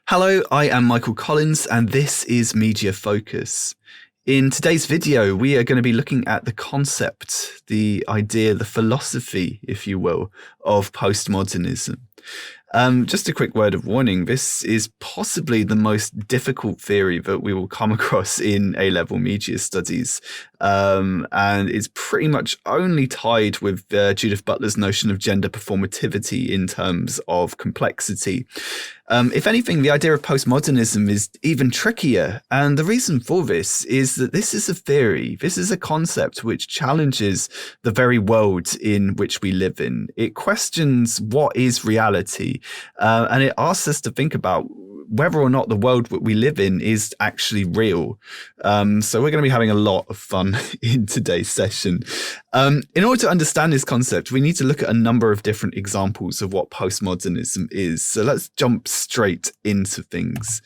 Hello, I am Michael Collins, and this is Media Focus. In today's video, we are going to be looking at the concept, the idea, the philosophy, if you will, of postmodernism. Just a quick word of warning, this is possibly the most difficult theory that we will come across in A-level media studies. And it's pretty much only tied with Judith Butler's notion of gender performativity in terms of complexity. If anything, the idea of postmodernism is even trickier. And the reason for this is that this is a theory. This is a concept which challenges the very world in which we live in. It questions what is reality, and it asks us to think about whether or not the world that we live in is actually real. So we're going to be having a lot of fun in today's session. In order to understand this concept, we need to look at a number of different examples of what postmodernism is. So let's jump straight into things.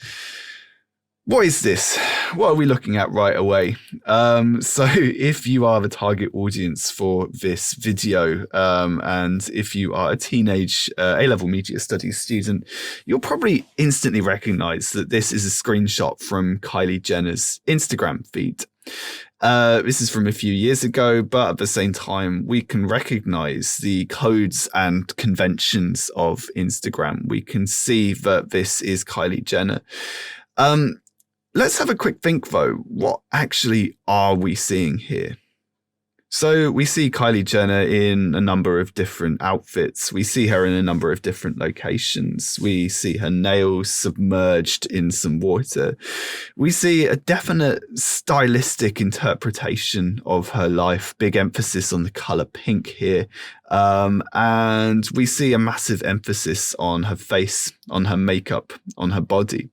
What is this? What are we looking at right away? So if you are the target audience for this video, and if you are a teenage A-level media studies student, you'll probably instantly recognize that this is a screenshot from Kylie Jenner's Instagram feed. This is from a few years ago, but at the same time, we can recognize the codes and conventions of Instagram. We can see that this is Kylie Jenner. Let's have a quick think, though. What actually are we seeing here? So we see Kylie Jenner in a number of different outfits. We see her in a number of different locations. We see her nails submerged in some water. We see a definite stylistic interpretation of her life, big emphasis on the color pink here. And we see a massive emphasis on her face, on her makeup, on her body.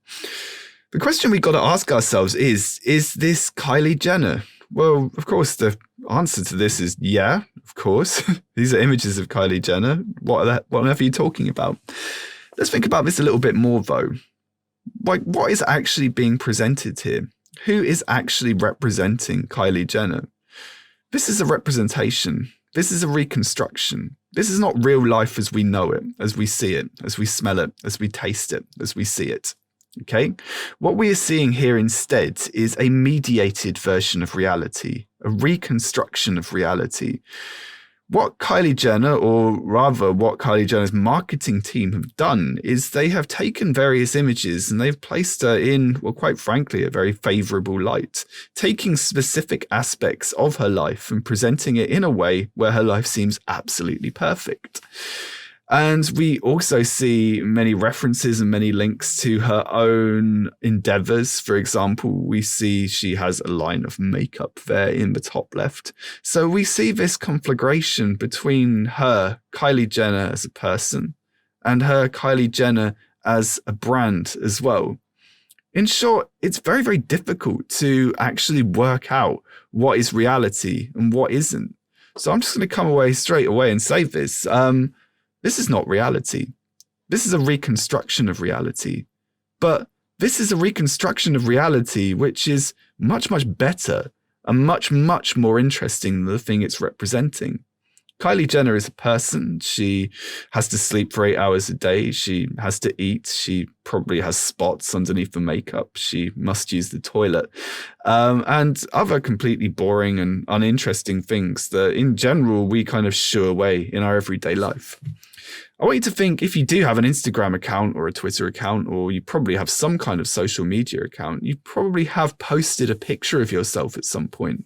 The question we've got to ask ourselves is this Kylie Jenner? Well, of course, the answer to this is yeah, of course. These are images of Kylie Jenner. What on earth are you talking about? Let's think about this a little bit more, though. Like, what is actually being presented here? Who is actually representing Kylie Jenner? This is a representation. This is a reconstruction. This is not real life as we know it, as we see it, as we smell it, as we taste it, as we see it. Okay, what we are seeing here instead is a mediated version of reality, a reconstruction of reality. What Kylie Jenner, or rather what Kylie Jenner's marketing team have done, is they have taken various images and they've placed her in, well, quite frankly, a very favorable light, taking specific aspects of her life and presenting it in a way where her life seems absolutely perfect. And we also see many references and many links to her own endeavors. For example, we see she has a line of makeup there in the top left. So we see this conflagration between her, Kylie Jenner, as a person, and her, Kylie Jenner, as a brand as well. In short, it's very, very difficult to actually work out what is reality and what isn't. So I'm just going to come away straight away and say this. This is not reality. This is a reconstruction of reality. But this is a reconstruction of reality which is much, much better and much, much more interesting than the thing it's representing. Kylie Jenner is a person. She has to sleep for 8 hours a day. She has to eat. She probably has spots underneath the makeup. She must use the toilet. And other completely boring and uninteresting things that in general we kind of shoo away in our everyday life. I want you to think, if you do have an Instagram account or a Twitter account, or you probably have some kind of social media account, you probably have posted a picture of yourself at some point.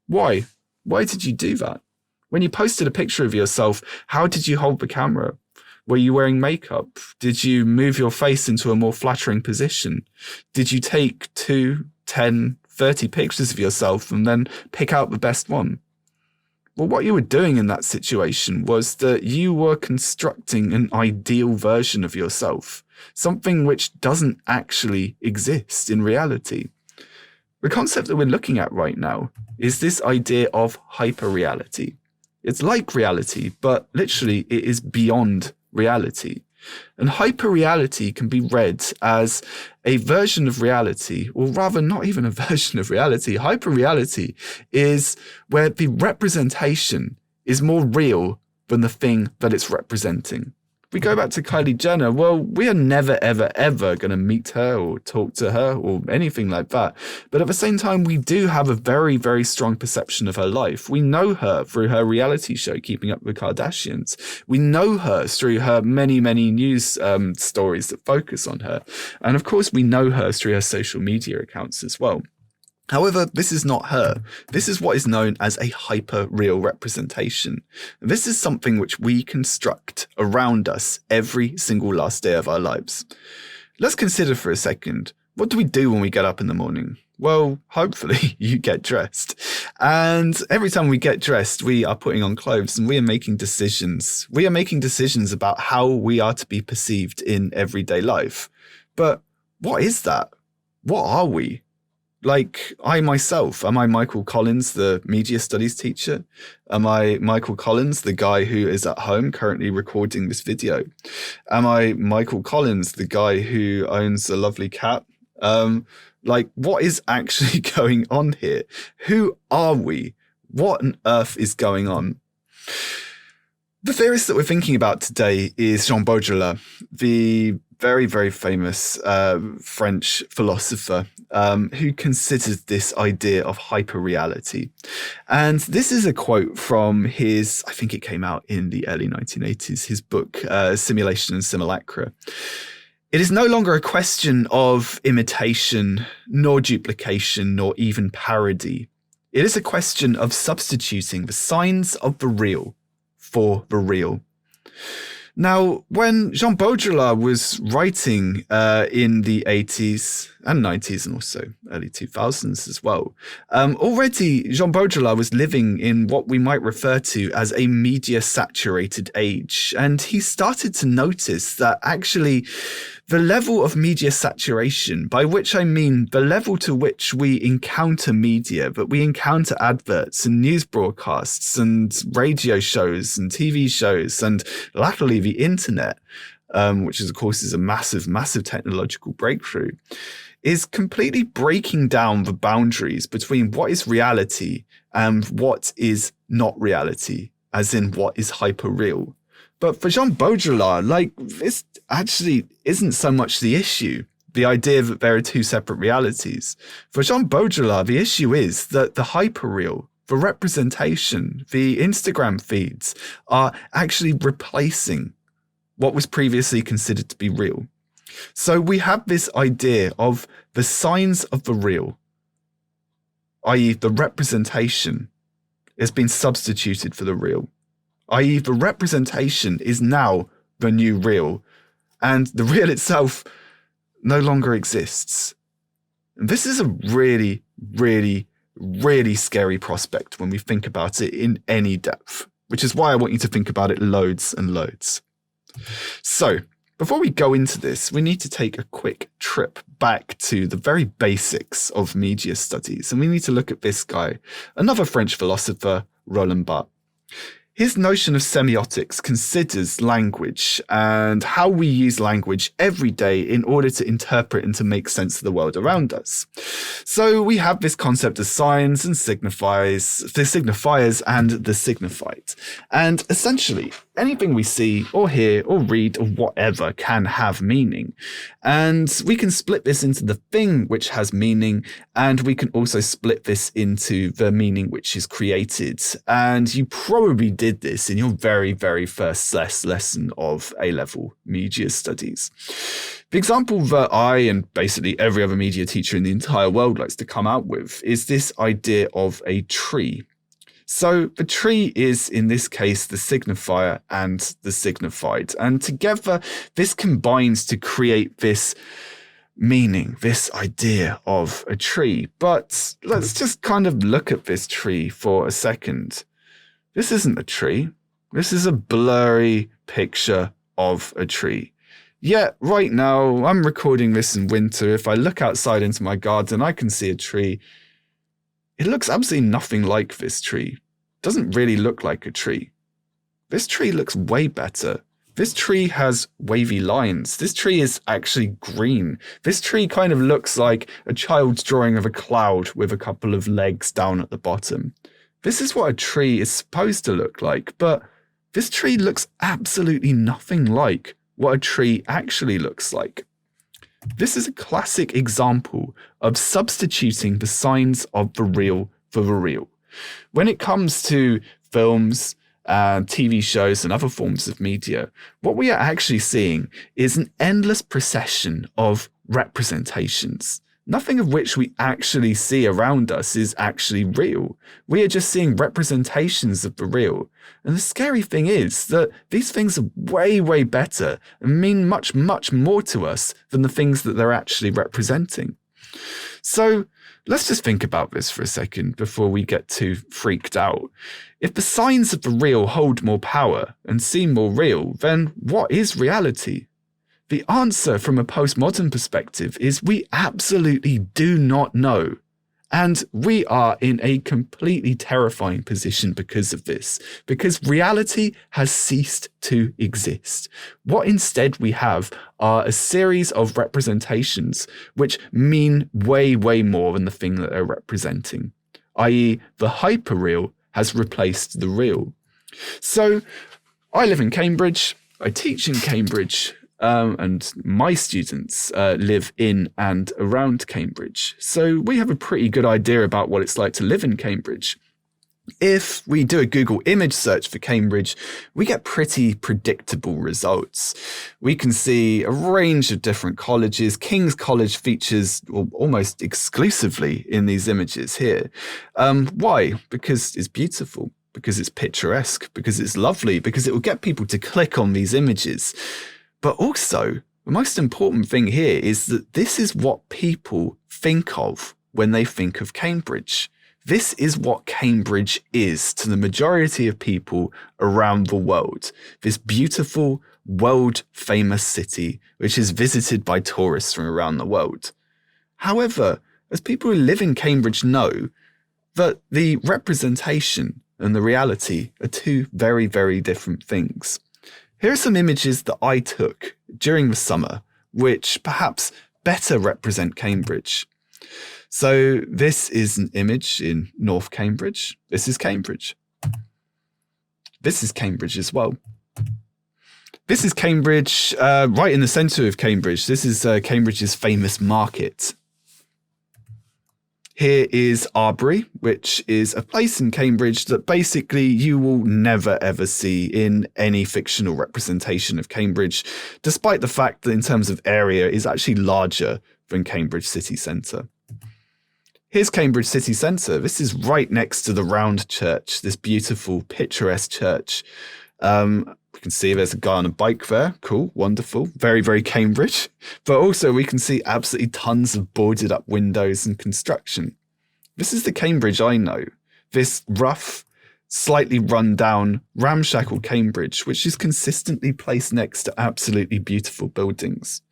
Why? Why did you do that? When you posted a picture of yourself, how did you hold the camera? Were you wearing makeup? Did you move your face into a more flattering position? Did you take 2, 10, 30 pictures of yourself and then pick out the best one? Well, what you were doing in that situation was that you were constructing an ideal version of yourself, something which doesn't actually exist in reality. The concept that we're looking at right now is this idea of hyperreality. It's like reality, but literally it is beyond reality. And hyperreality can be read as a version of reality, or rather not even a version of reality. Hyperreality is where the representation is more real than the thing that it's representing. We go back to Kylie Jenner. Well, we are never, ever, ever going to meet her or talk to her or anything like that. But at the same time, we do have a very, very strong perception of her life. We know her through her reality show, Keeping Up with the Kardashians. We know her through her many, many news stories that focus on her. And of course, we know her through her social media accounts as well. However, this is not her. This is what is known as a hyper-real representation. This is something which we construct around us every single last day of our lives. Let's consider for a second, what do we do when we get up in the morning? Well, hopefully you get dressed. And every time we get dressed, we are putting on clothes and we are making decisions. We are making decisions about how we are to be perceived in everyday life. But what is that? What are we? Like, I myself, am I Michael Collins, the media studies teacher? Am I Michael Collins, the guy who is at home currently recording this video? Am I Michael Collins, the guy who owns a lovely cat? Like, what is actually going on here? Who are we? What on earth is going on? The theorist that we're thinking about today is Jean Beaujola, the very, very famous French philosopher who considers this idea of hyperreality. And this is a quote from his, I think it came out in the early 1980s, his book, Simulation and Simulacrum. It is no longer a question of imitation, nor duplication, nor even parody. It is a question of substituting the signs of the real for the real. Now, when Jean Beaujola was writing in the 80s and 90s and also early 2000s as well, already Jean Beaujola was living in what we might refer to as a media-saturated age. And he started to notice that actually the level of media saturation, by which I mean the level to which we encounter media, but we encounter adverts and news broadcasts and radio shows and TV shows and latterly the internet, which is, of course, is a massive, massive technological breakthrough, is completely breaking down the boundaries between what is reality and what is not reality, as in what is hyper-real. But for Jean Beaujola, like, this actually isn't so much the issue, the idea that there are two separate realities. For Jean Beaujola, the issue is that the hyperreal, the representation, the Instagram feeds are actually replacing what was previously considered to be real. So we have this idea of the signs of the real, i.e. the representation, has been substituted for the real. I.e. the representation is now the new real, and the real itself no longer exists. And this is a really, really, really scary prospect when we think about it in any depth, which is why I want you to think about it loads and loads. So, before we go into this, we need to take a quick trip back to the very basics of media studies, and we need to look at this guy, another French philosopher, Roland Barthes. His notion of semiotics considers language and how we use language every day in order to interpret and to make sense of the world around us. So we have this concept of signs and signifiers, the signifiers and the signified. And essentially, anything we see or hear or read or whatever can have meaning. And we can split this into the thing which has meaning, and we can also split this into the meaning which is created. And you probably did this in your very, very first lesson of A-level media studies. The example that I and basically every other media teacher in the entire world likes to come out with is this idea of a tree. So the tree is, in this case, the signifier and the signified. And together, this combines to create this meaning, this idea of a tree. But let's just kind of look at this tree for a second. This isn't a tree. This is a blurry picture of a tree. Yet, right now, I'm recording this in winter. If I look outside into my garden, I can see a tree. It looks absolutely nothing like this tree. It doesn't really look like a tree. This tree looks way better. This tree has wavy lines. This tree is actually green. This tree kind of looks like a child's drawing of a cloud with a couple of legs down at the bottom. This is what a tree is supposed to look like, but this tree looks absolutely nothing like what a tree actually looks like. This is a classic example of substituting the signs of the real for the real. When it comes to films, TV shows and other forms of media, what we are actually seeing is an endless procession of representations. Nothing of which we actually see around us is actually real. We are just seeing representations of the real. And the scary thing is that these things are way, way better and mean much, much more to us than the things that they're actually representing. So let's just think about this for a second before we get too freaked out. If the signs of the real hold more power and seem more real, then what is reality? The answer from a postmodern perspective is we absolutely do not know. And we are in a completely terrifying position because of this, because reality has ceased to exist. What instead we have are a series of representations which mean way, way more than the thing that they're representing, i.e. the hyperreal has replaced the real. So I live in Cambridge, I teach in Cambridge, and my students live in and around Cambridge. So we have a pretty good idea about what it's like to live in Cambridge. If we do a Google image search for Cambridge, we get pretty predictable results. We can see a range of different colleges. King's College features almost exclusively in these images here. Why? Because it's beautiful, because it's picturesque, because it's lovely, because it will get people to click on these images. But also, the most important thing here is that this is what people think of when they think of Cambridge. This is what Cambridge is to the majority of people around the world. This beautiful, world-famous city, which is visited by tourists from around the world. However, as people who live in Cambridge know, that the representation and the reality are two very, very different things. Here are some images that I took during the summer, which perhaps better represent Cambridge. So this is an image in North Cambridge. This is Cambridge. This is Cambridge as well. This is Cambridge, right in the centre of Cambridge. This is Cambridge's famous market. Here is Arbury, which is a place in Cambridge that basically you will never ever see in any fictional representation of Cambridge, despite the fact that in terms of area is actually larger than Cambridge city centre. Here's Cambridge city centre. This is right next to the round church, this beautiful picturesque church. We can see there's a guy on a bike there. Cool, wonderful, very, very Cambridge. But also we can see absolutely tons of boarded up windows and construction. This is the Cambridge I know. This rough, slightly run down, ramshackle Cambridge, which is consistently placed next to absolutely beautiful buildings.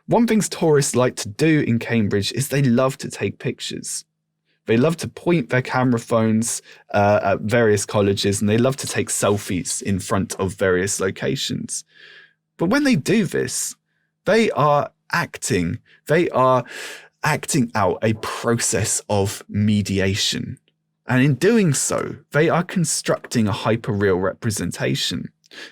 One thing tourists like to do in Cambridge is they love to take pictures. They love to point their camera phones at various colleges, and they love to take selfies in front of various locations. But when they do this, they are acting out a process of mediation. And in doing so, they are constructing a hyperreal representation.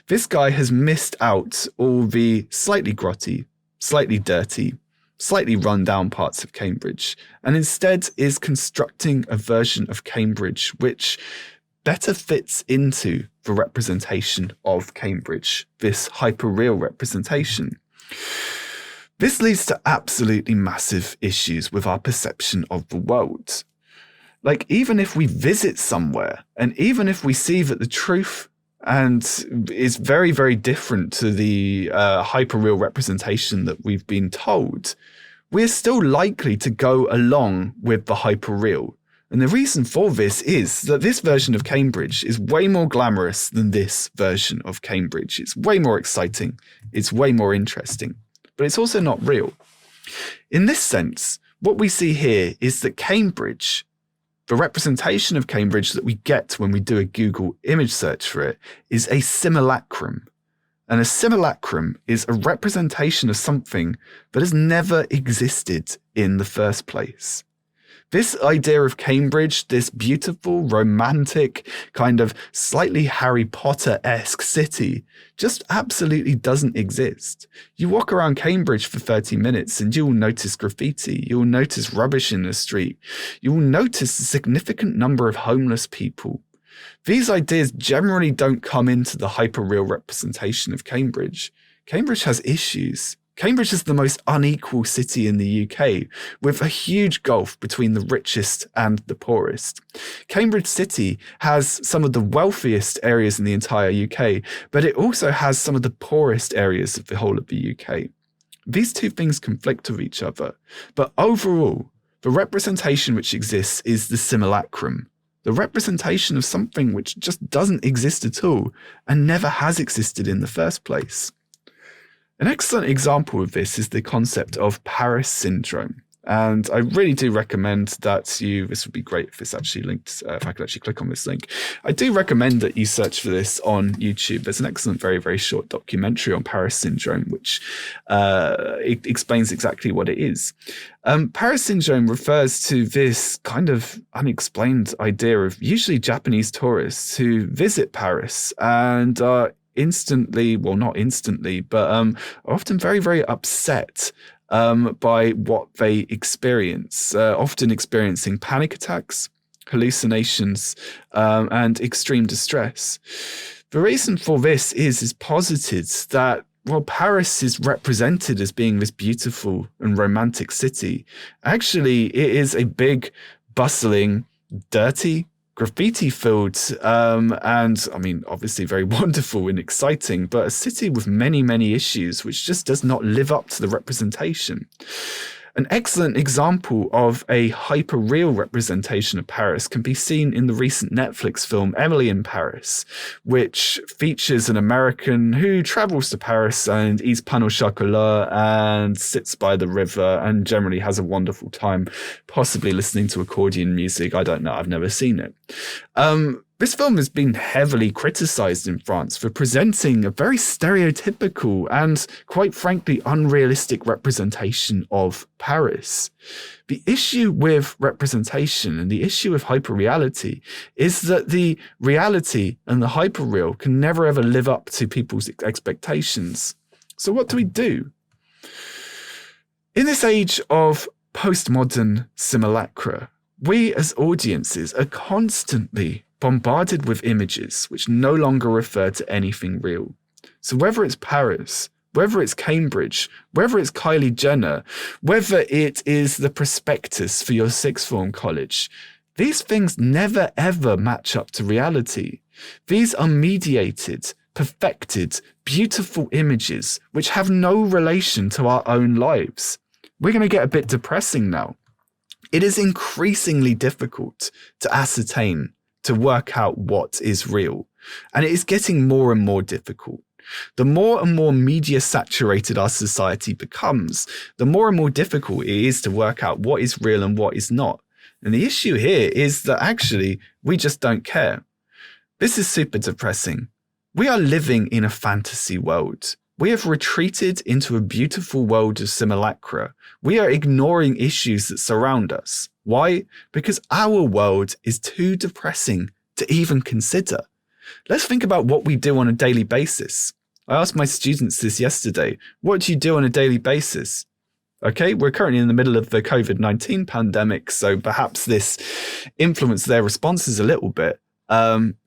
This guy has missed out all the slightly grotty, slightly dirty, slightly run down parts of Cambridge, and instead is constructing a version of Cambridge which better fits into the representation of Cambridge, this hyperreal representation. This leads to absolutely massive issues with our perception of the world. Like, even if we visit somewhere, and even if we see that the truth and is very, very different to the hyperreal representation that we've been told, we're still likely to go along with the hyperreal. And the reason for this is that this version of Cambridge is way more glamorous than this version of Cambridge. It's way more exciting. It's way more interesting. But it's also not real. In this sense, what we see here is that Cambridge, the representation of Cambridge that we get when we do a Google image search for it, is a simulacrum. And a simulacrum is a representation of something that has never existed in the first place. This idea of Cambridge, this beautiful, romantic, kind of slightly Harry Potter-esque city, just absolutely doesn't exist. You walk around Cambridge for 30 minutes and you'll notice graffiti, you'll notice rubbish in the street, you'll notice a significant number of homeless people. These ideas generally don't come into the hyperreal representation of Cambridge. Cambridge has issues. Cambridge is the most unequal city in the UK, with a huge gulf between the richest and the poorest. Cambridge City has some of the wealthiest areas in the entire UK, but it also has some of the poorest areas of the whole of the UK. These two things conflict with each other, but overall, the representation which exists is the simulacrum, the representation of something which just doesn't exist at all and never has existed in the first place. An excellent example of this is the concept of Paris syndrome. And I really do recommend that this would be great if it's actually linked, if I could actually click on this link. I do recommend that you search for this on YouTube. There's an excellent, very, very short documentary on Paris syndrome, which it explains exactly what it is. Paris syndrome refers to this kind of unexplained idea of usually Japanese tourists who visit Paris and instantly, well, not instantly, but are often very, very upset by what they experience, often experiencing panic attacks, hallucinations, and extreme distress. The reason for this is posited that, well, Paris is represented as being this beautiful and romantic city. Actually, it is a big, bustling, dirty, graffiti-filled, and I mean, obviously very wonderful and exciting, but a city with many, many issues, which just does not live up to the representation. An excellent example of a hyperreal representation of Paris can be seen in the recent Netflix film Emily in Paris, which features an American who travels to Paris and eats pain au chocolat and sits by the river and generally has a wonderful time, possibly listening to accordion music. I don't know, I've never seen it. This film has been heavily criticized in France for presenting a very stereotypical and, quite frankly, unrealistic representation of Paris. The issue with representation and the issue with hyperreality is that the reality and the hyperreal can never ever live up to people's expectations. So what do we do? In this age of postmodern simulacra, we as audiences are constantly bombarded with images which no longer refer to anything real. So whether it's Paris, whether it's Cambridge, whether it's Kylie Jenner, whether it is the prospectus for your sixth form college, these things never ever match up to reality. These are mediated, perfected, beautiful images which have no relation to our own lives. We're going to get a bit depressing now. It is increasingly difficult to ascertain, to work out what is real. And it is getting more and more difficult. The more and more media saturated our society becomes, the more and more difficult it is to work out what is real and what is not. And the issue here is that actually we just don't care. This is super depressing. We are living in a fantasy world. We have retreated into a beautiful world of simulacra. We are ignoring issues that surround us. Why? Because our world is too depressing to even consider. Let's think about what we do on a daily basis. I asked my students this yesterday. What do you do on a daily basis? Okay, we're currently in the middle of the COVID-19 pandemic, so perhaps this influenced their responses a little bit.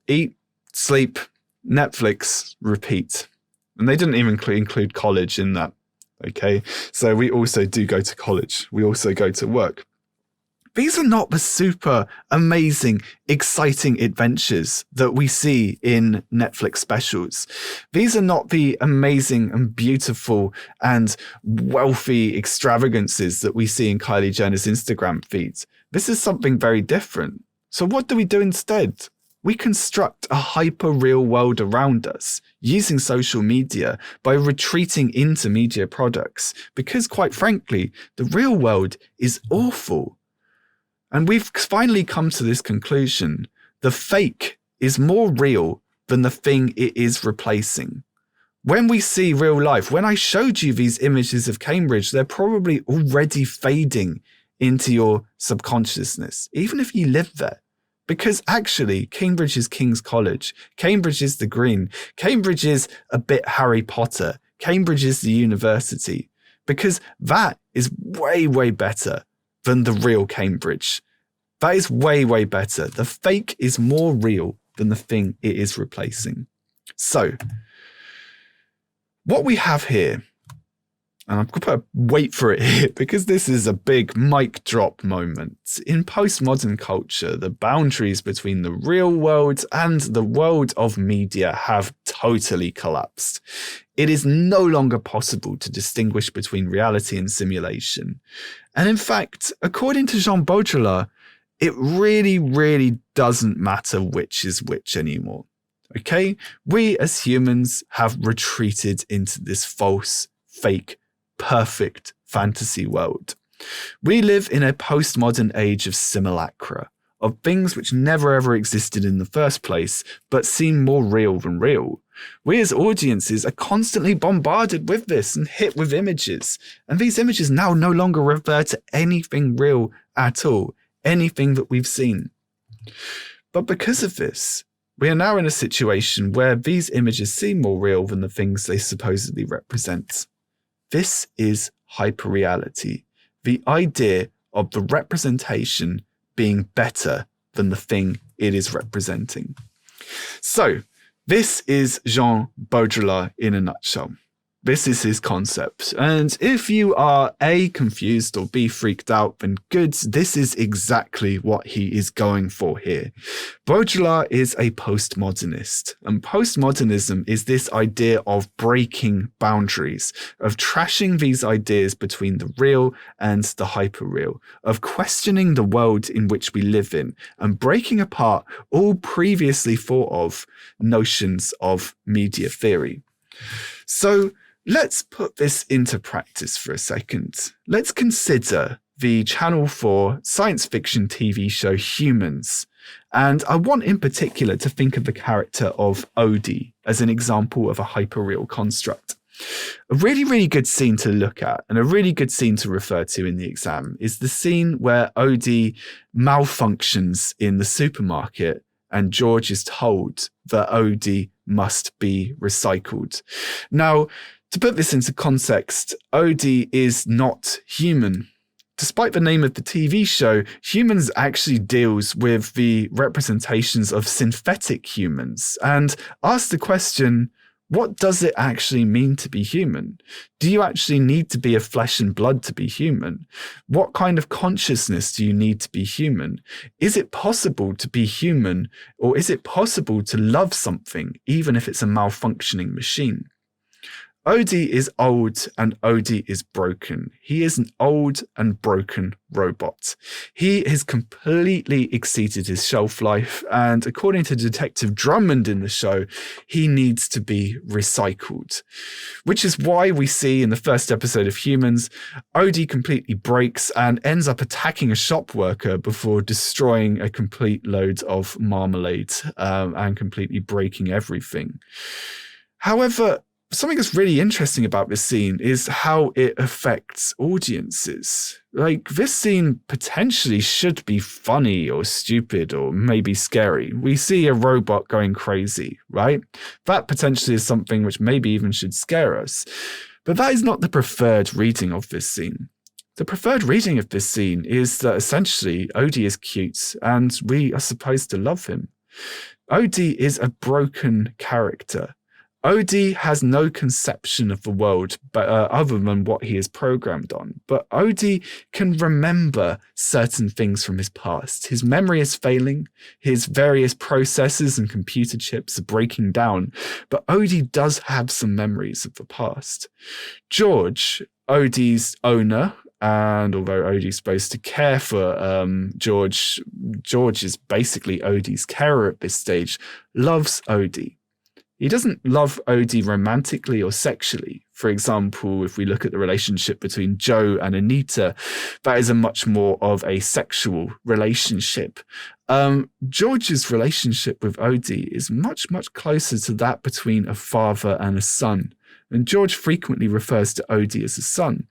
Eat, sleep, Netflix, repeat. And they didn't even include college in that. Okay, so we also do go to college. We also go to work. These are not the super amazing, exciting adventures that we see in Netflix specials. These are not the amazing and beautiful and wealthy extravagances that we see in Kylie Jenner's Instagram feeds. This is something very different. So what do we do instead? We construct a hyper-real world around us using social media by retreating into media products because, quite frankly, the real world is awful. And we've finally come to this conclusion. The fake is more real than the thing it is replacing. When we see real life, when I showed you these images of Cambridge, they're probably already fading into your subconsciousness, even if you live there. Because actually, Cambridge is King's College. Cambridge is the Green. Cambridge is a bit Harry Potter. Cambridge is the university. Because that is way, way better than the real Cambridge. That is way, way better. The fake is more real than the thing it is replacing. So, what we have here, and I'm going to wait for it here because this is a big mic drop moment. In postmodern culture, the boundaries between the real world and the world of media have totally collapsed. It is no longer possible to distinguish between reality and simulation. And in fact, according to Jean Beaujola, it really, really doesn't matter which is which anymore. Okay? We as humans have retreated into this false, fake, perfect fantasy world. We live in a postmodern age of simulacra, of things which never ever existed in the first place, but seem more real than real. We as audiences are constantly bombarded with this and hit with images, and these images now no longer refer to anything real at all, anything that we've seen. But because of this, we are now in a situation where these images seem more real than the things they supposedly represent. This is hyperreality, the idea of the representation being better than the thing it is representing. So, this is Jean Beaujola in a nutshell. This is his concept. And if you are A, confused, or B, freaked out, then good, this is exactly what he is going for here. Beaujola is a postmodernist, and postmodernism is this idea of breaking boundaries, of trashing these ideas between the real and the hyperreal, of questioning the world in which we live in, and breaking apart all previously thought of notions of media theory. So, let's put this into practice for a second. Let's consider the Channel 4 science fiction TV show Humans. And I want in particular to think of the character of Odie as an example of a hyperreal construct. A really, really good scene to look at and a really good scene to refer to in the exam is the scene where Odie malfunctions in the supermarket and George is told that Odie must be recycled. Now, to put this into context, Odie is not human. Despite the name of the TV show, Humans actually deals with the representations of synthetic humans and asks the question, what does it actually mean to be human? Do you actually need to be of flesh and blood to be human? What kind of consciousness do you need to be human? Is it possible to be human, or is it possible to love something, even if it's a malfunctioning machine? Odie is old and Odie is broken. He is an old and broken robot. He has completely exceeded his shelf life, and according to Detective Drummond in the show, he needs to be recycled. Which is why we see in the first episode of Humans, Odie completely breaks and ends up attacking a shop worker before destroying a complete load of marmalade and completely breaking everything. However, something that's really interesting about this scene is how it affects audiences. Like, this scene potentially should be funny or stupid or maybe scary. We see a robot going crazy, right? That potentially is something which maybe even should scare us. But that is not the preferred reading of this scene. The preferred reading of this scene is that essentially Odie is cute and we are supposed to love him. Odie is a broken character. Odie has no conception of the world but other than what he is programmed on. But Odie can remember certain things from his past. His memory is failing. His various processors and computer chips are breaking down. But Odie does have some memories of the past. George, Odie's owner, and although Odie's supposed to care for George is basically Odie's carer at this stage, loves Odie. He doesn't love Odie romantically or sexually. For example, if we look at the relationship between Joe and Anita, that is a much more of a sexual relationship. George's relationship with Odie is much, much closer to that between a father and a son. And George frequently refers to Odie as a son.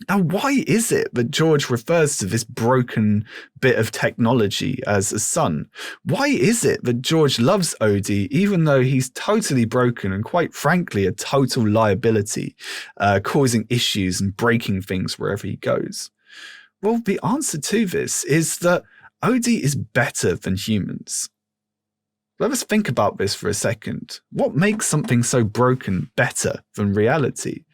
Now, why is it that George refers to this broken bit of technology as a son? Why is it that George loves Odie, even though he's totally broken and, quite frankly, a total liability, causing issues and breaking things wherever he goes? Well, the answer to this is that Odie is better than humans. Let us think about this for a second. What makes something so broken better than reality?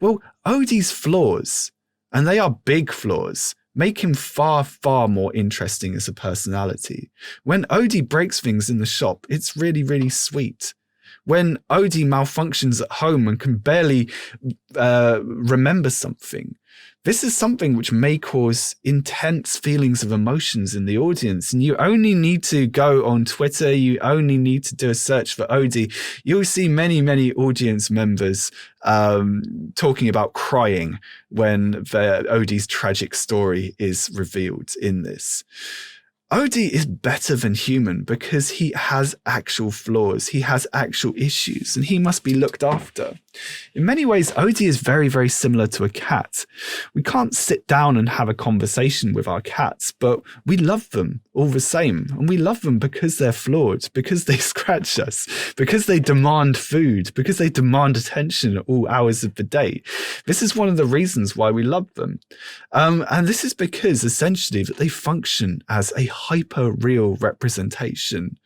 Well, Odie's flaws, and they are big flaws, make him far, far more interesting as a personality. When Odie breaks things in the shop, it's really, really sweet. When Odie malfunctions at home and can barely remember something, this is something which may cause intense feelings of emotions in the audience. And you only need to go on Twitter, you only need to do a search for Odie. You'll see many, many audience members talking about crying when Odie's tragic story is revealed in this. Odie is better than human because he has actual flaws, he has actual issues, and he must be looked after. In many ways, Odie is very, very similar to a cat. We can't sit down and have a conversation with our cats, but we love them all the same. And we love them because they're flawed, because they scratch us, because they demand food, because they demand attention at all hours of the day. This is one of the reasons why we love them. And this is because essentially that they function as a hyper-real representation.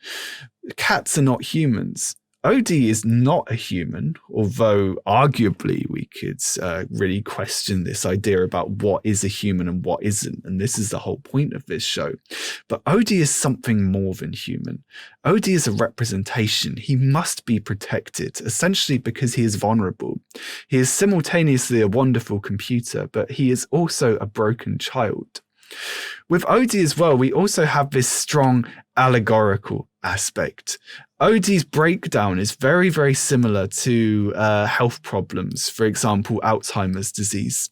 Cats are not humans. Odie is not a human, although arguably we could really question this idea about what is a human and what isn't, and this is the whole point of this show. But Odie is something more than human. Odie is a representation. He must be protected, essentially because he is vulnerable. He is simultaneously a wonderful computer, but he is also a broken child. With Odie as well, we also have this strong allegorical aspect. Odie's breakdown is very, very similar to health problems, for example, Alzheimer's disease.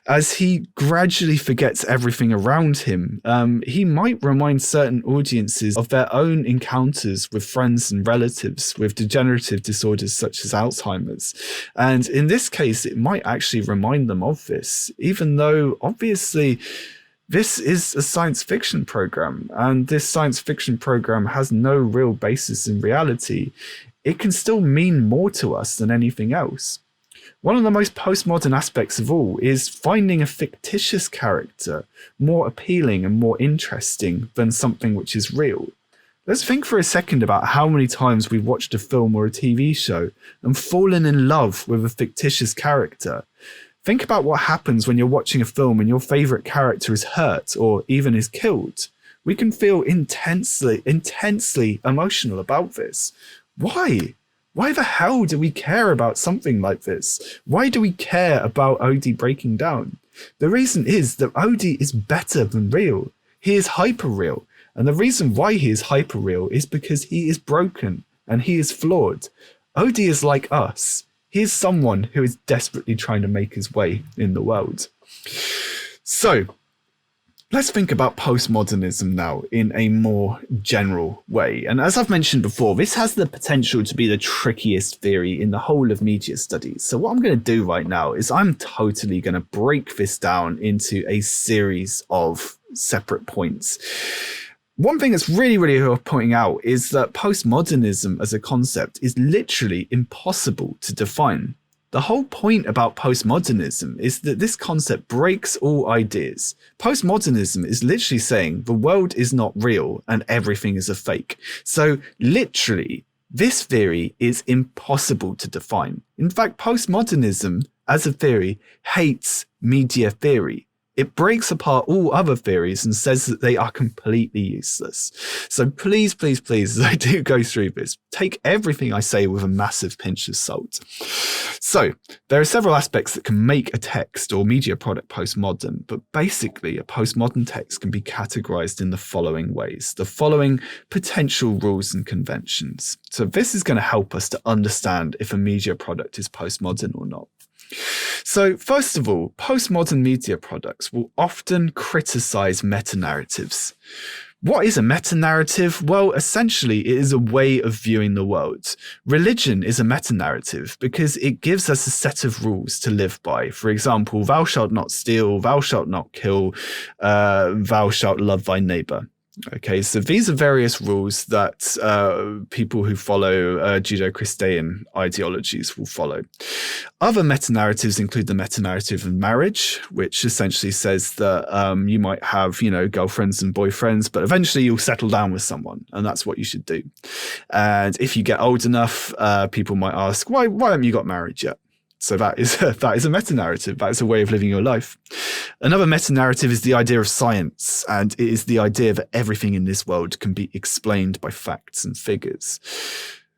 As he gradually forgets everything around him, he might remind certain audiences of their own encounters with friends and relatives with degenerative disorders such as Alzheimer's. And in this case, it might actually remind them of this, even though obviously this is a science fiction program, and this science fiction program has no real basis in reality. It can still mean more to us than anything else. One of the most postmodern aspects of all is finding a fictitious character more appealing and more interesting than something which is real. Let's think for a second about how many times we've watched a film or a TV show and fallen in love with a fictitious character. Think about what happens when you're watching a film and your favorite character is hurt or even is killed. We can feel intensely emotional about this. Why? Why the hell do we care about something like this? Why do we care about Odie breaking down? The reason is that Odie is better than real. He is hyperreal. And the reason why he is hyperreal is because he is broken and he is flawed. Odie is like us. He is someone who is desperately trying to make his way in the world. So, let's think about postmodernism now in a more general way. And as I've mentioned before, this has the potential to be the trickiest theory in the whole of media studies. So what I'm going to do right now is I'm totally going to break this down into a series of separate points. One thing that's really, really worth pointing out is that postmodernism as a concept is literally impossible to define. The whole point about postmodernism is that this concept breaks all ideas. Postmodernism is literally saying the world is not real and everything is a fake. So literally, this theory is impossible to define. In fact, postmodernism as a theory hates media theory. It breaks apart all other theories and says that they are completely useless. So please, please, please, as I do go through this, take everything I say with a massive pinch of salt. So there are several aspects that can make a text or media product postmodern, but basically a postmodern text can be categorized in the following ways, the following potential rules and conventions. So this is going to help us to understand if a media product is postmodern or not. So first of all, postmodern media products will often criticize meta-narratives. What is a meta-narrative? Well, essentially, it is a way of viewing the world. Religion is a meta-narrative because it gives us a set of rules to live by. For example, thou shalt not steal, thou shalt not kill, thou shalt love thy neighbor. Okay, so these are various rules that people who follow Judeo-Christian ideologies will follow. Other meta-narratives include the meta-narrative of marriage, which essentially says that you might have, girlfriends and boyfriends, but eventually you'll settle down with someone, and that's what you should do. And if you get old enough, people might ask, why haven't you got married yet? So that is a meta-narrative. That is a way of living your life. Another meta-narrative is the idea of science, and it is the idea that everything in this world can be explained by facts and figures.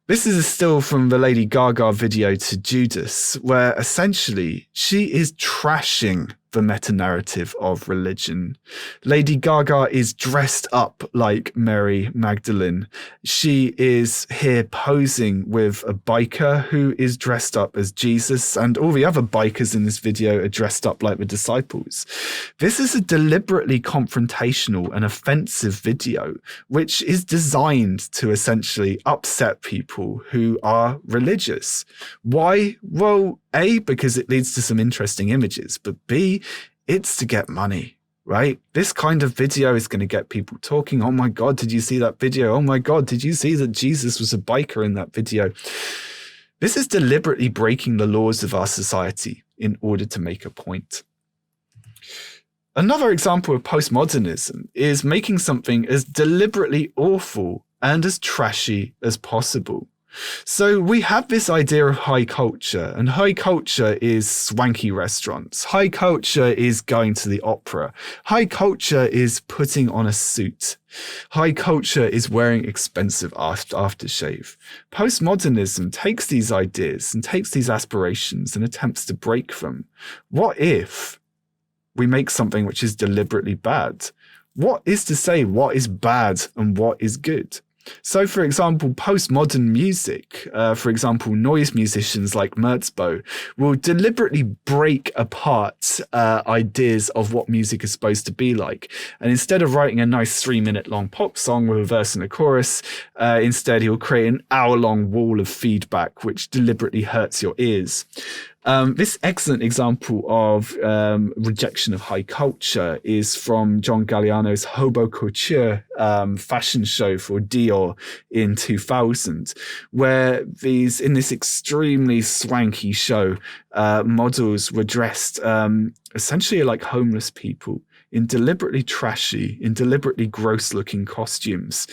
This is a still from the Lady Gaga video to Judas, where essentially she is trashing the meta-narrative of religion. Lady Gaga is dressed up like Mary Magdalene. She is here posing with a biker who is dressed up as Jesus, and all the other bikers in this video are dressed up like the disciples. This is a deliberately confrontational and offensive video, which is designed to essentially upset people who are religious. Why? Well, A, because it leads to some interesting images, but B, it's to get money, right? This kind of video is going to get people talking. Oh my God, did you see that video? Oh my God, did you see that Jesus was a biker in that video? This is deliberately breaking the laws of our society in order to make a point. Another example of postmodernism is making something as deliberately awful and as trashy as possible. So we have this idea of high culture, and high culture is swanky restaurants. High culture is going to the opera. High culture is putting on a suit. High culture is wearing expensive aftershave. Postmodernism takes these ideas and takes these aspirations and attempts to break them. What if we make something which is deliberately bad? What is to say what is bad and what is good? So, for example, postmodern music, for example, noise musicians like Merzbow will deliberately break apart ideas of what music is supposed to be like. And instead of writing a nice 3-minute long pop song with a verse and a chorus, instead he'll create an hour-long wall of feedback which deliberately hurts your ears. This excellent example of rejection of high culture is from John Galliano's Hobo Couture fashion show for Dior in 2000, where in this extremely swanky show, models were dressed essentially like homeless people in deliberately trashy, in deliberately gross-looking costumes.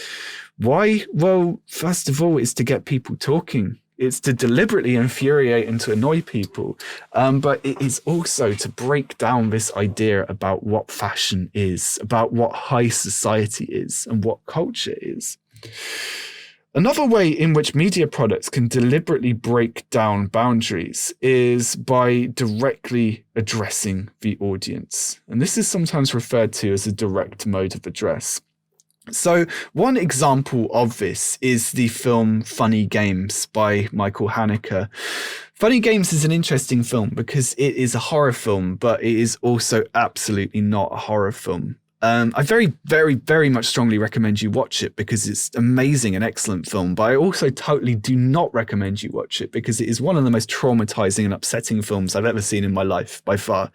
Why? Well, first of all, it's to get people talking. It's to deliberately infuriate and to annoy people, but it is also to break down this idea about what fashion is, about what high society is, and what culture is. Another way in which media products can deliberately break down boundaries is by directly addressing the audience. And this is sometimes referred to as a direct mode of address. So one example of this is the film Funny Games by Michael Haneke. Funny Games is an interesting film because it is a horror film, but it is also absolutely not a horror film. I very, very, very much strongly recommend you watch it because it's amazing and excellent film, but I also totally do not recommend you watch it because it is one of the most traumatizing and upsetting films I've ever seen in my life by far.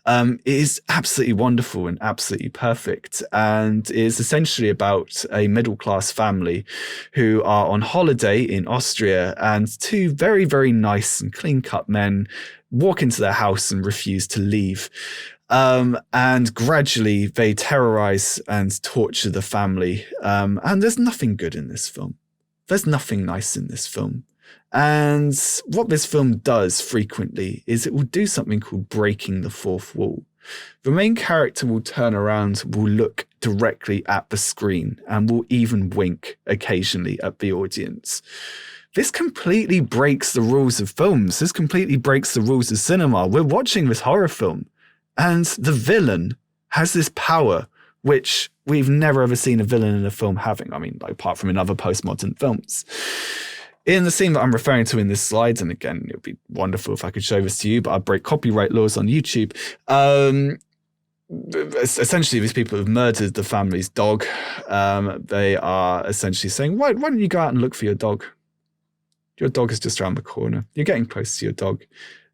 It is absolutely wonderful and absolutely perfect, and is essentially about a middle-class family who are on holiday in Austria, and two very, very nice and clean-cut men walk into their house and refuse to leave. And gradually they terrorize and torture the family. And there's nothing good in this film. There's nothing nice in this film. And what this film does frequently is it will do something called breaking the fourth wall. The main character will turn around, will look directly at the screen, and will even wink occasionally at the audience. This completely breaks the rules of films. This completely breaks the rules of cinema. We're watching this horror film, and the villain has this power which we've never ever seen a villain in a film having. I mean, apart from in other postmodern films. In the scene that I'm referring to in this slide, and again, it would be wonderful if I could show this to you, but I'd break copyright laws on YouTube. essentially these people have murdered the family's dog. They are essentially saying, why don't you go out and look for your dog? Your dog is just around the corner. You're getting close to your dog.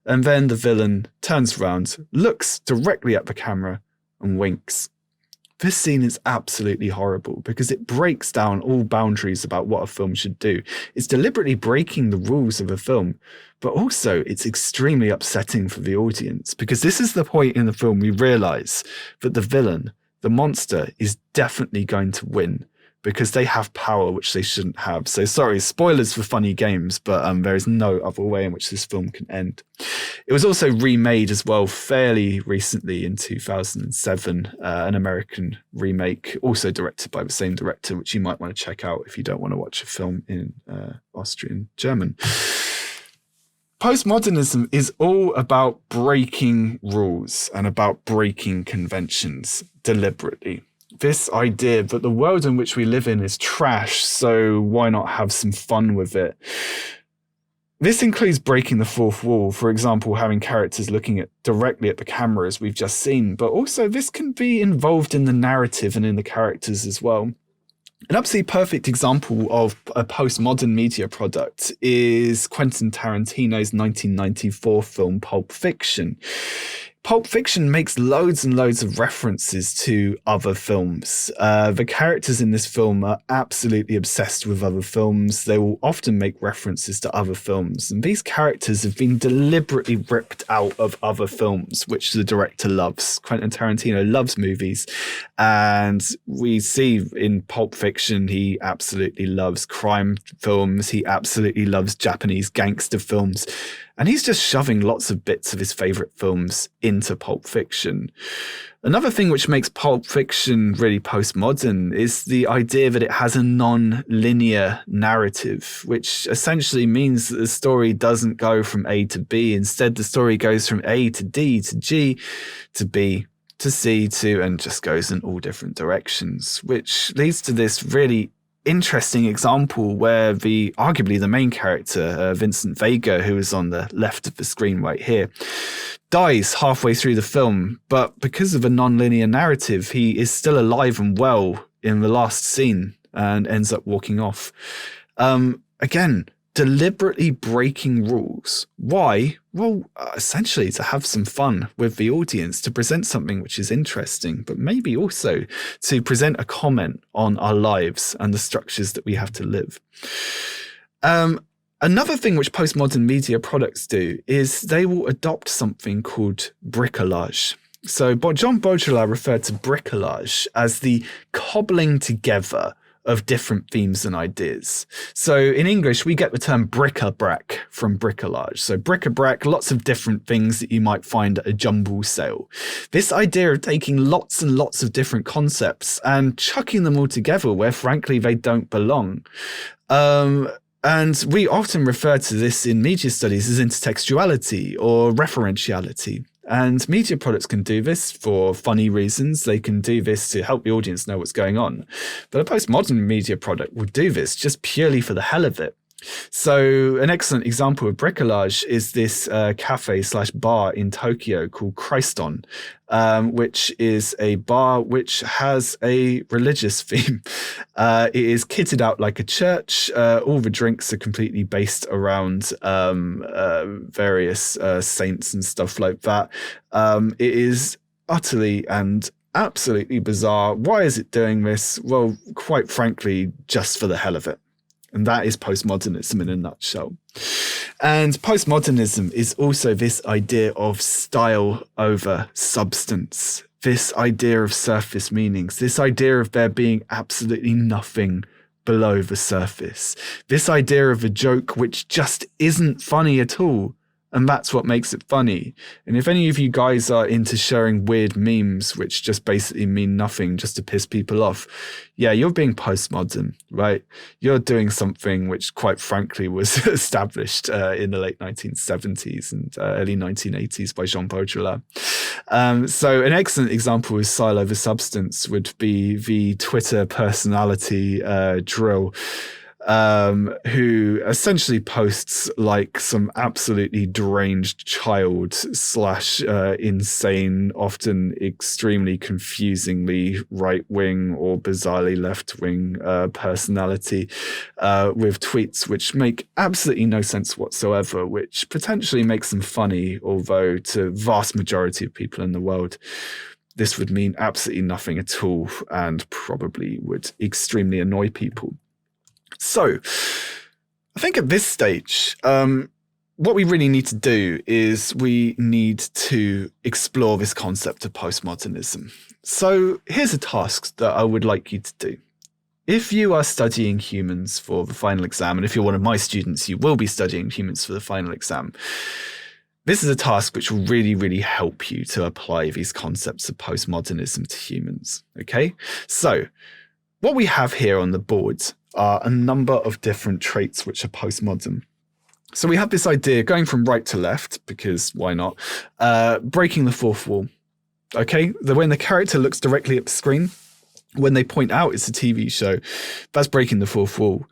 And then the villain turns around, looks directly at the camera and winks. This scene is absolutely horrible because it breaks down all boundaries about what a film should do. It's deliberately breaking the rules of a film, but also it's extremely upsetting for the audience because this is the point in the film we realize that the villain, the monster, is definitely going to win because they have power which they shouldn't have. So sorry, spoilers for funny games, but there is no other way in which this film can end. It was also remade as well fairly recently in 2007, an American remake, also directed by the same director, which you might want to check out if you don't want to watch a film in Austrian German. Postmodernism is all about breaking rules and about breaking conventions deliberately. This idea that the world in which we live in is trash, so why not have some fun with it? This includes breaking the fourth wall, for example, having characters looking directly at the camera as we've just seen, but also this can be involved in the narrative and in the characters as well. An absolutely perfect example of a postmodern media product is Quentin Tarantino's 1994 film Pulp Fiction. Pulp Fiction makes loads and loads of references to other films. The characters in this film are absolutely obsessed with other films. They will often make references to other films. And these characters have been deliberately ripped out of other films, which the director loves. Quentin Tarantino loves movies. And we see in Pulp Fiction, he absolutely loves crime films. He absolutely loves Japanese gangster films. And he's just shoving lots of bits of his favorite films into Pulp Fiction. Another thing which makes Pulp Fiction really postmodern is the idea that it has a non-linear narrative, which essentially means that the story doesn't go from A to B. Instead, the story goes from A to D to G to B to C to, and just goes in all different directions, which leads to this really interesting example where arguably the main character, Vincent Vega, who is on the left of the screen right here, dies halfway through the film, but because of a non-linear narrative, he is still alive and well in the last scene and ends up walking off. Again, deliberately breaking rules. Why? Well, essentially to have some fun with the audience, to present something which is interesting, but maybe also to present a comment on our lives and the structures that we have to live. Another thing which postmodern media products do is they will adopt something called bricolage. So John Beaujola referred to bricolage as the cobbling together of different themes and ideas. So in English, we get the term bric-a-brac from bricolage. So bric-a-brac, lots of different things that you might find at a jumble sale. This idea of taking lots and lots of different concepts and chucking them all together where, frankly, they don't belong. And we often refer to this in media studies as intertextuality or referentiality. And media products can do this for funny reasons. They can do this to help the audience know what's going on. But a postmodern media product will do this just purely for the hell of it. So an excellent example of bricolage is this cafe/bar in Tokyo called Christon, which is a bar which has a religious theme. It is kitted out like a church. All the drinks are completely based around various saints and stuff like that. It is utterly and absolutely bizarre. Why is it doing this? Well, quite frankly, just for the hell of it. And that is postmodernism in a nutshell. And postmodernism is also this idea of style over substance, this idea of surface meanings, this idea of there being absolutely nothing below the surface, this idea of a joke which just isn't funny at all. And that's what makes it funny. And if any of you guys are into sharing weird memes, which just basically mean nothing just to piss people off, yeah, you're being postmodern, right? You're doing something which, quite frankly, was established in the late 1970s and early 1980s by Jean Beaujola. So an excellent example of style over substance would be the Twitter personality drill. who essentially posts like some absolutely deranged child / insane, often extremely confusingly right-wing or bizarrely left-wing personality with tweets which make absolutely no sense whatsoever, which potentially makes them funny, although to vast majority of people in the world, this would mean absolutely nothing at all and probably would extremely annoy people. So I think at this stage, what we really need to do is we need to explore this concept of postmodernism. So here's a task that I would like you to do. If you are studying humans for the final exam, and if you're one of my students, you will be studying humans for the final exam, this is a task which will really, really help you to apply these concepts of postmodernism to humans. Okay? So what we have here on the board are a number of different traits which are postmodern. So we have this idea going from right to left, because why not, breaking the fourth wall. Okay, when the character looks directly at the screen, when they point out it's a TV show, that's breaking the fourth wall.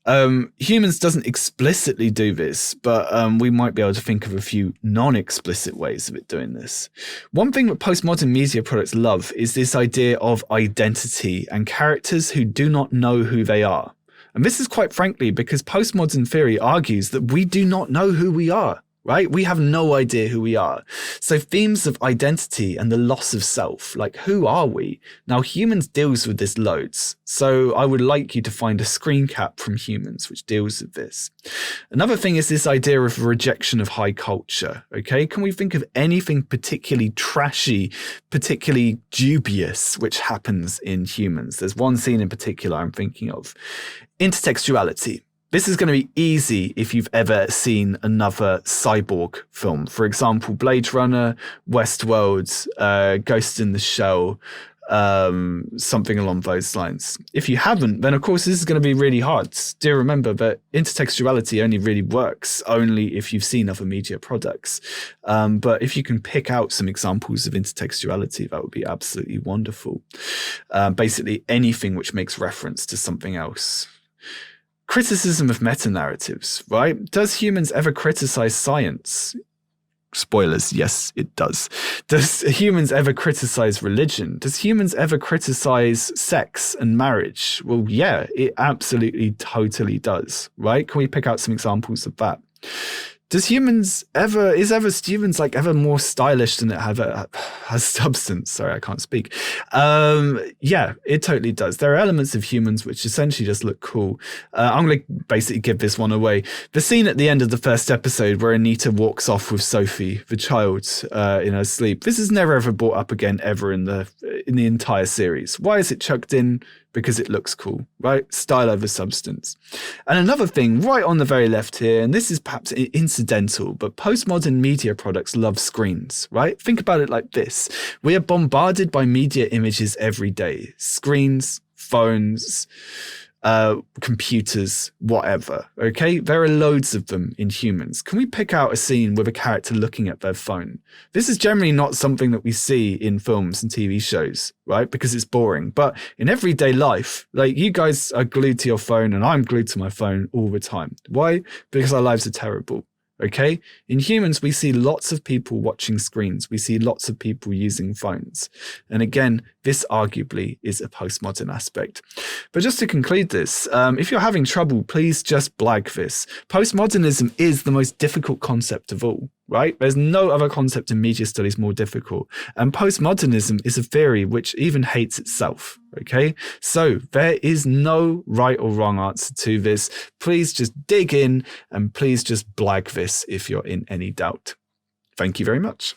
Humans doesn't explicitly do this, but we might be able to think of a few non-explicit ways of it doing this. One thing that postmodern media products love is this idea of identity and characters who do not know who they are. And this is quite frankly because postmodern theory argues that we do not know who we are. Right? We have no idea who we are. So themes of identity and the loss of self, like who are we? Now humans deals with this loads. So I would like you to find a screen cap from humans which deals with this. Another thing is this idea of rejection of high culture. Okay, can we think of anything particularly trashy, particularly dubious, which happens in humans? There's one scene in particular I'm thinking of. Intertextuality. This is going to be easy if you've ever seen another cyborg film. For example, Blade Runner, Westworld, Ghost in the Shell, something along those lines. If you haven't, then of course this is going to be really hard. Do remember that intertextuality only really works only if you've seen other media products. But if you can pick out some examples of intertextuality, that would be absolutely wonderful. Basically anything which makes reference to something else. Criticism of meta-narratives, right? Does humans ever criticize science? Spoilers, yes, it does. Does humans ever criticize religion? Does humans ever criticize sex and marriage? Well, yeah, it absolutely, totally does, right? Can we pick out some examples of that? Is humans ever more stylish than it has substance? Sorry, I can't speak. Yeah, it totally does. There are elements of humans which essentially just look cool. I'm going to basically give this one away. The scene at the end of the first episode where Anita walks off with Sophie, the child, in her sleep. This is never ever brought up again ever in the entire series. Why is it chucked in? Because it looks cool, right? Style over substance. And another thing right on the very left here, and this is perhaps incidental, but postmodern media products love screens, right? Think about it like this. We are bombarded by media images every day. Screens, phones, computers, whatever, okay? There are loads of them in humans. Can we pick out a scene with a character looking at their phone? This is generally not something that we see in films and TV shows, right? Because it's boring. But in everyday life, like you guys are glued to your phone and I'm glued to my phone all the time. Why? Because our lives are terrible. Okay? In humans, we see lots of people watching screens. We see lots of people using phones. And again, this arguably is a postmodern aspect. But just to conclude this, if you're having trouble, please just blag this. Postmodernism is the most difficult concept of all, right? There's no other concept in media studies more difficult. And postmodernism is a theory which even hates itself, okay? So there is no right or wrong answer to this. Please just dig in and please just blag this if you're in any doubt. Thank you very much.